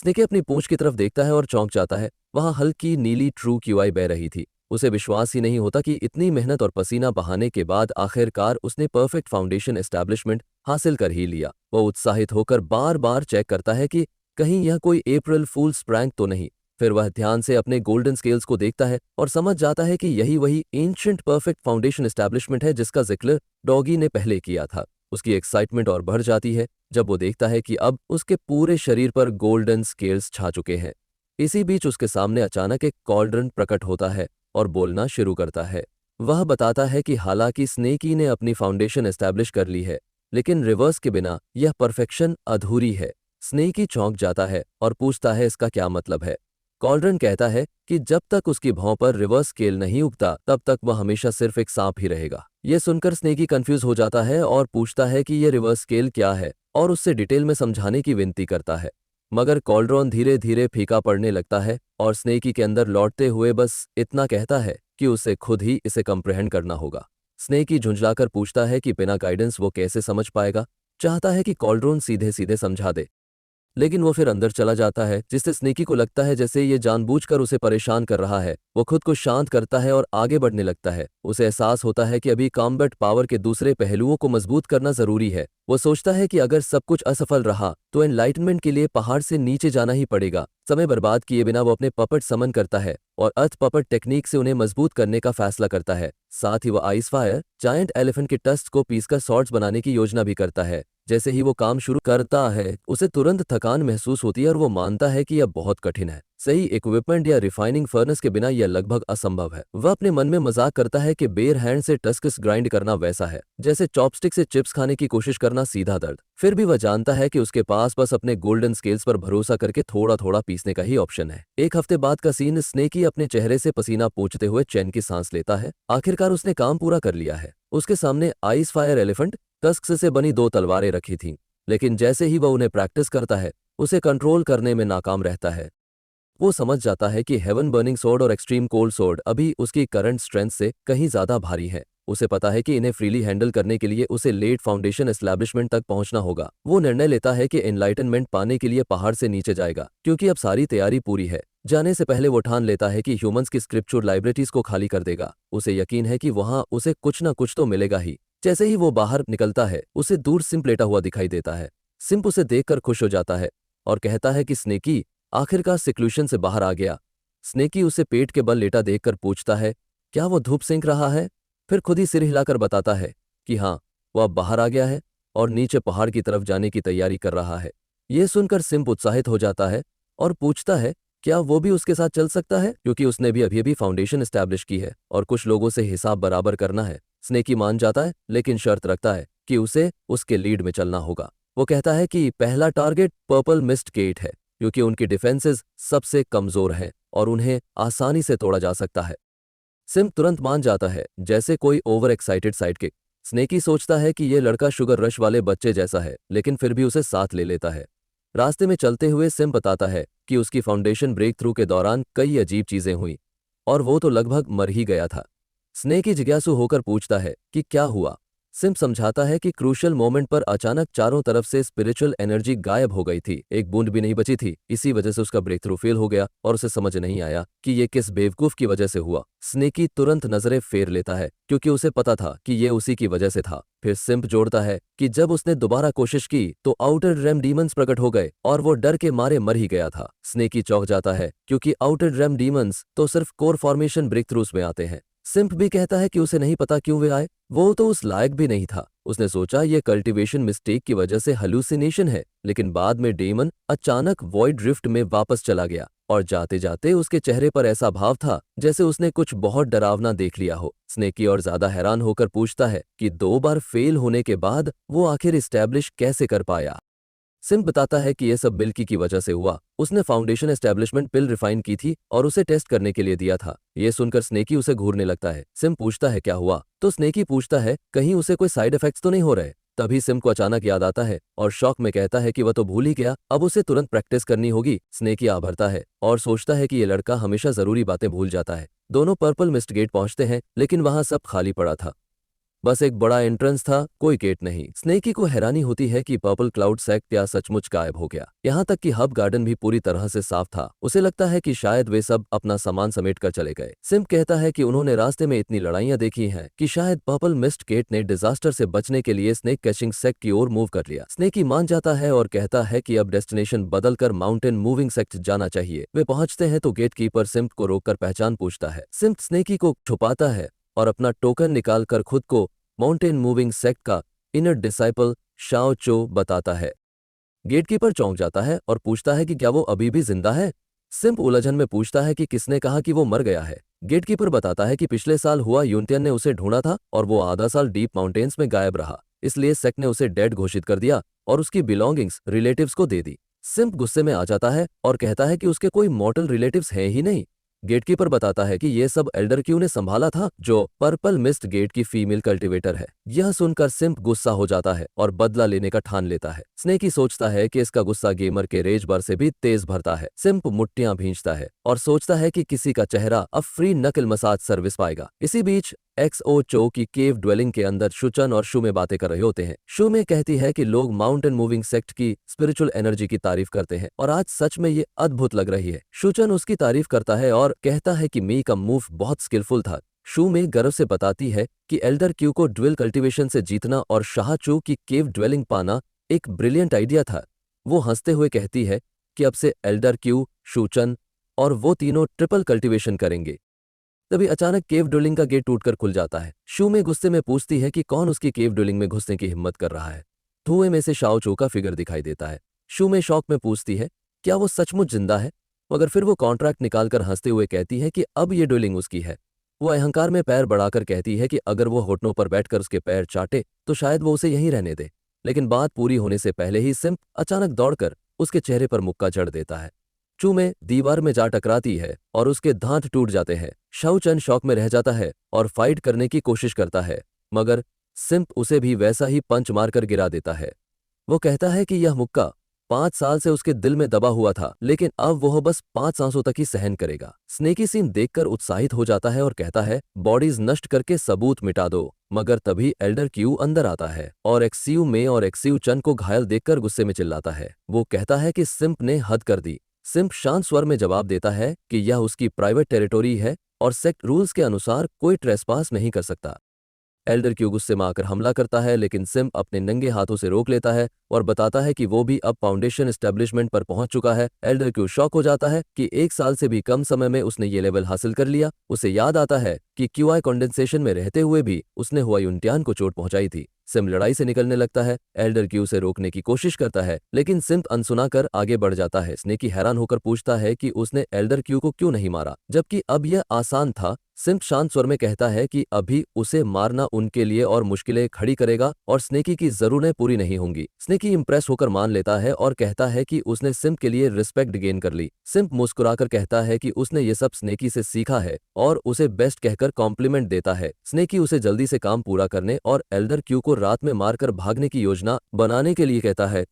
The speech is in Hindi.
स्नेकी अपनी पूंछ की तरफ देखता है और चौंक जाता है। वहां हल्की नीली ट्रू क्यूआई बह रही थी। उसे विश्वास ही नहीं होता कि इतनी मेहनत और पसीना बहाने के बाद आखिरकार उसने परफेक्ट फाउंडेशन एस्टैब्लिशमेंट हासिल कर ही लिया। वो उत्साहित होकर बार बार चेक करता है कि कहीं यह कोई अप्रैल फूल्स प्रैंक तो नहीं। फिर वह ध्यान से अपने गोल्डन स्केल्स को देखता है और समझ जाता है कि यही वही एंशिएंट परफेक्ट फाउंडेशन एस्टैब्लिशमेंट है जिसका जिक्र डॉगी ने पहले किया था। उसकी एक्साइटमेंट और बढ़ जाती है जब वो देखता है कि अब उसके पूरे शरीर पर गोल्डन स्केल्स छा चुके हैं। इसी बीच उसके सामने अचानक एक कॉल्ड्रन प्रकट होता है और बोलना शुरू करता है। वह बताता है कि हालांकि स्नेकी ने अपनी फाउंडेशन एस्टैब्लिश कर ली है, लेकिन रिवर्स के बिना यह परफेक्शन अधूरी है। स्नेकी चौंक जाता है और पूछता है इसका क्या मतलब है। कॉल्ड्रन कहता है कि जब तक उसकी भौं पर रिवर्स स्केल नहीं उगता तब तक वह हमेशा सिर्फ एक सांप ही रहेगा। यह सुनकर स्नेकी कंफ्यूज हो जाता है और पूछता है कि यह रिवर्स स्केल क्या है और उससे डिटेल में समझाने की विनती करता है। मगर कॉल्ड्रॉन धीरे धीरे फीका पड़ने लगता है और स्नेकी के अंदर लौटते हुए बस इतना कहता है कि उसे खुद ही इसे कंप्रहेंड करना होगा। स्नेकी झुंझलाकर पूछता है कि बिना गाइडेंस वो कैसे समझ पाएगा। चाहता है कि कॉल्ड्रॉन सीधे सीधे समझा दे, लेकिन वो फिर अंदर चला जाता है जिससे स्नेकी को लगता है जैसे ये जानबूझकर उसे परेशान कर रहा है। वो खुद को शांत करता है और आगे बढ़ने लगता है। उसे एहसास होता है कि अभी कॉम्बैट पावर के दूसरे पहलुओं को मजबूत करना जरूरी है। वो सोचता है कि अगर सब कुछ असफल रहा तो एनलाइटमेंट के लिए पहाड़ से नीचे जाना ही पड़ेगा। समय बर्बाद किए बिना वो अपने पपट समन करता है और अर्थ पपट टेक्निक से उन्हें मजबूत करने का फैसला करता है। साथ ही वो आइस फायर जायंट एलिफेंट के टस्ट को पीसकर सॉर्ड्स बनाने की योजना भी करता है। जैसे ही वो काम शुरू करता है उसे तुरंत थकान महसूस होती है और वो मानता है कि यह बहुत कठिन है। सही इक्विपमेंट या रिफाइनिंग फर्नेस के बिना यह लगभग असंभव है। वह अपने मन में मजाक करता है कि बेयर हैंड से टस्कस ग्राइंड करना वैसा है जैसे चॉपस्टिक से चिप्स खाने की कोशिश करना सीधा दर्द। फिर भी वह जानता है कि उसके पास बस अपने गोल्डन स्केल्स पर भरोसा करके थोड़ा थोड़ा पीसने का ही ऑप्शन है। एक हफ्ते बाद का सीन, स्नेकी अपने चेहरे से पसीना पोंछते हुए चैन की सांस लेता है। आखिरकार उसने काम पूरा कर लिया है। उसके सामने आइस फायर एलिफेंट टस्क से बनी दो तलवारें रखी थीं, लेकिन जैसे ही वह उन्हें प्रैक्टिस करता है उसे कंट्रोल करने में नाकाम रहता है। वो समझ जाता है कि हेवन बर्निंग सोर्ड और एक्सट्रीम कोल्ड सोर्ड अभी उसकी करंट स्ट्रेंथ से कहीं ज्यादा भारी है। उसे पता है कि इन्हें फ्रीली हैंडल करने के लिए उसे लेट फाउंडेशन एस्टैब्लिशमेंट तक पहुंचना होगा। वो निर्णय लेता है कि एनलाइटनमेंट पाने के लिए पहाड़ से नीचे जाएगा क्योंकि अब सारी तैयारी पूरी है। जाने से पहले वो ठान लेता है कि ह्यूमंस की स्क्रिप्चर लाइब्रेरीज को खाली कर देगा। उसे यकीन है कि वहां उसे कुछ ना कुछ तो मिलेगा ही। जैसे ही वो बाहर निकलता है उसे दूर सिंप लेटा हुआ दिखाई देता है। सिंप उसे देखकर खुश हो जाता है और कहता है कि स्नेकी आखिरकार सिक्लूशन से बाहर आ गया। स्नेकी उसे पेट के बल लेटा देखकर पूछता है क्या वो धूप सेंक रहा है। फिर खुद ही सिर हिलाकर बताता है कि हाँ, वो अब बाहर आ गया है और नीचे पहाड़ की तरफ जाने की तैयारी कर रहा है। यह सुनकर सिंप उत्साहित हो जाता है और पूछता है क्या वो भी उसके साथ चल सकता है, क्योंकि उसने भी अभी फाउंडेशन एस्टैब्लिश की है और कुछ लोगों से हिसाब बराबर करना है। स्नेकी मान जाता है लेकिन शर्त रखता है कि उसे उसके लीड में चलना होगा। वो कहता है कि पहला टारगेट पर्पल मिस्ट गेट है क्योंकि उनकी डिफेंसेस सबसे कमजोर हैं और उन्हें आसानी से तोड़ा जा सकता है। सिम तुरंत मान जाता है जैसे कोई ओवर एक्साइटेड साइडकिक। स्नेकी सोचता है कि यह लड़का शुगर रश वाले बच्चे जैसा है, लेकिन फिर भी उसे साथ ले लेता है। रास्ते में चलते हुए सिम बताता है कि उसकी फाउंडेशन ब्रेक थ्रू के दौरान कई अजीब चीजें हुई और वो तो लगभग मर ही गया था। स्नेकी जिज्ञासु होकर पूछता है कि क्या हुआ। सिम समझाता है कि क्रूशल मोमेंट पर अचानक चारों तरफ से स्पिरिचुअल एनर्जी गायब हो गई थी, एक बूंद भी नहीं बची थी। इसी वजह से उसका ब्रेक थ्रू फेल हो गया और उसे समझ नहीं आया कि ये किस बेवकूफ की वजह से हुआ। स्नेकी तुरंत नजरें फेर लेता है क्योंकि उसे पता था कि ये उसी की वजह से था। फिर सिम्प जोड़ता है कि जब उसने दोबारा कोशिश की तो आउटर रेम डीमंस प्रकट हो गए और वो डर के मारे मर ही गया था। स्नेकी चौंक जाता है क्योंकि आउटर रेम डीमंस तो सिर्फ कोर फॉर्मेशन ब्रेक थ्रूज में आते हैं। सिम्प भी कहता है कि उसे नहीं पता क्यों वे आए, वो तो उस लायक भी नहीं था। उसने सोचा ये कल्टीवेशन मिस्टेक की वजह से हलुसिनेशन है, लेकिन बाद में डेमन अचानक वॉइड ड्रिफ्ट में वापस चला गया और जाते जाते उसके चेहरे पर ऐसा भाव था जैसे उसने कुछ बहुत डरावना देख लिया हो। स्नेकी और ज्यादा हैरान होकर पूछता है कि 2 बार फेल होने के बाद वो आखिर इस्टेब्लिश कैसे कर पाया। सिम बताता है कि यह सब बिल्की की वजह से हुआ। उसने फाउंडेशन एस्टैब्लिशमेंट पिल रिफाइन की थी और उसे टेस्ट करने के लिए दिया था। यह सुनकर स्नेकी उसे घूरने लगता है। सिम पूछता है क्या हुआ, तो स्नेकी पूछता है कहीं उसे कोई साइड इफेक्ट्स तो नहीं हो रहे। तभी सिम को अचानक याद आता है और शौक में कहता है कि वह तो भूल ही गया, अब उसे तुरंत प्रैक्टिस करनी होगी। स्नेकी आभरता है और सोचता है कि यह लड़का हमेशा जरूरी बातें भूल जाता है। दोनों पर्पल मिस्ट गेट पहुंचते हैं लेकिन वहां सब खाली पड़ा था। बस एक बड़ा एंट्रेंस था, कोई गेट नहीं। स्नेकी को हैरानी होती है कि पर्पल क्लाउड सेक्ट क्या सचमुच गायब हो गया। यहाँ तक कि हब गार्डन भी पूरी तरह से साफ था। उसे लगता है कि शायद वे सब अपना सामान समेट कर चले गए। सिम्प कहता है कि उन्होंने रास्ते में इतनी लड़ाइयां देखी हैं कि शायद पर्पल मिस्ट गेट ने डिजास्टर से बचने के लिए स्नेक कैचिंग सेक्ट की ओर मूव कर लिया। स्नेकी मान जाता है और कहता है कि अब डेस्टिनेशन बदलकर माउंटेन मूविंग सेक्ट जाना चाहिए। वे पहुंचते हैं तो गेट कीपर सिम्प को रोककर पहचान पूछता है। सिम्प स्नेकी को छुपाता है और अपना टोकन निकालकर खुद को माउंटेन मूविंग सेक्ट का इनर डिसाइपल शाओ चो बताता है। गेटकीपर चौंक जाता है और पूछता है कि क्या वो अभी भी जिंदा है। सिम्प उलझन में पूछता है कि किसने कहा कि वो मर गया है। गेटकीपर बताता है कि पिछले साल हुआ यूनटियन ने उसे ढूंढा था और वो आधा साल डीप माउंटेन्स में गायब रहा, इसलिए सेक्ट ने उसे डेड घोषित कर दिया और उसकी बिलोंगिंग्स रिलेटिव्स को दे दी। सिम्प गुस्से में आ जाता है और कहता है कि उसके कोई मॉर्टल रिलेटिव्स हैं ही नहीं। गेटकीपर बताता है कि ये सब एल्डर क्यू ने संभाला था, जो पर्पल मिस्ट गेट की फीमेल कल्टीवेटर है। यह सुनकर सिम्प गुस्सा हो जाता है और बदला लेने का ठान लेता है। स्नेकी सोचता है कि इसका गुस्सा गेमर के रेज बार से भी तेज भरता है। सिम्प मुट्टियां भींचता है और सोचता है कि किसी का चेहरा अब फ्री नकल मसाज सर्विस पाएगा। इसी बीच एक्सओ चो की केव ड्वेलिंग के अंदर शुचन और शुमे बातें कर रहे होते हैं। शुमे कहती है कि लोग माउंटेन मूविंग सेक्ट की स्पिरिचुअल एनर्जी की तारीफ करते हैं और आज सच में ये अद्भुत लग रही है। शुचन उसकी तारीफ करता है और कहता है कि मी का मूव बहुत स्किलफुल था। शुमे गर्व से बताती है कि एल्डर क्यू को ड्वेल कल्टीवेशन से जीतना और शाह चो की केव ड्वेलिंग पाना एक ब्रिलियंट आइडिया था। वो हंसते हुए कहती है कि अब से एल्डर क्यू, शुचन और वो तीनों ट्रिपल कल्टीवेशन करेंगे। तभी अचानक केव ड्रिलिंग का गेट टूटकर खुल जाता है। शुमे गुस्से में पूछती है कि कौन उसकी केव ड्रिलिंग में घुसने की हिम्मत कर रहा है। धुएं में से शाओ चो का फिगर दिखाई देता है। शुमे शौक में पूछती है क्या वो सचमुच जिंदा है, मगर फिर वो कॉन्ट्रैक्ट निकालकर हंसते हुए कहती है कि अब ये ड्रिलिंग उसकी है। वो अहंकार में पैर बढ़ाकर कहती है कि अगर वो घुटनों पर बैठकर उसके पैर चाटे तो शायद वो उसे यहीं रहने दे। लेकिन बात पूरी होने से पहले ही सिम्प अचानक दौड़कर उसके चेहरे पर मुक्का जड़ देता है। चूमे दीवार में जा टकराती है और उसके दांत टूट जाते हैं। शाओचन शॉक में रह जाता है और फाइट करने की कोशिश करता है, मगर सिम्प उसे भी वैसा ही पंच मारकर गिरा देता है। वो कहता है कि यह मुक्का 5 साल से उसके दिल में दबा हुआ था, लेकिन अब वह बस 5 सांसों तक ही सहन करेगा। स्नेकी सीन देखकर उत्साहित हो जाता है और कहता है बॉडीज नष्ट करके सबूत मिटा दो। मगर तभी एल्डर क्यू अंदर आता है और एक्सियू में और एक्सियू चन को घायल देखकर गुस्से में चिल्लाता है। वो कहता है कि सिम्प ने हद कर दी। सिम्प शांत स्वर में जवाब देता है कि यह उसकी प्राइवेट टेरिटोरी है और सेक्ट रूल्स के अनुसार कोई ट्रेसपास नहीं कर सकता। एल्डर क्यू गुस्से में आकर हमला करता है, लेकिन सिम्प अपने नंगे हाथों से रोक लेता है और बताता है कि वो भी अब फाउंडेशन एस्टेब्लिशमेंट पर पहुंच चुका है। एल्डर क्यू शॉक हो जाता है कि 1 साल से भी कम समय में उसने ये लेवल हासिल कर लिया। उसे याद आता है कि क्यूआई कंडेंसेशन में रहते हुए भी उसने हुआयुनटियान को चोट पहुंचाई थी। सिम्प लड़ाई से निकलने लगता है। एल्डर क्यू से रोकने की कोशिश करता है, लेकिन सिम्प अनसुना कर आगे बढ़ जाता है। स्नेकी हैरान होकर पूछता है कि उसने एल्डर क्यू को क्यों नहीं मारा, जबकि अब यह आसान था। सिम्प शांत स्वर में कहता है कि अभी उसे मारना उनके लिए और मुश्किलें खड़ी करेगा और स्नेकी की जरूरतें पूरी नहीं होंगी। स्नेकी इंप्रेस होकर मान लेता है और कहता है कि उसने सिम्प के लिए रिस्पेक्ट गेन कर ली। सिम्प मुस्कुराकर कहता है कि उसने ये सब स्नेकी से सीखा है और उसे बेस्ट कहकर कॉम्प्लीमेंट देता है। स्नेकी उसे जल्दी से काम पूरा करने और एल्डर क्यू को रात में मारकर भागने की योजना बनाने के लिए कहता है।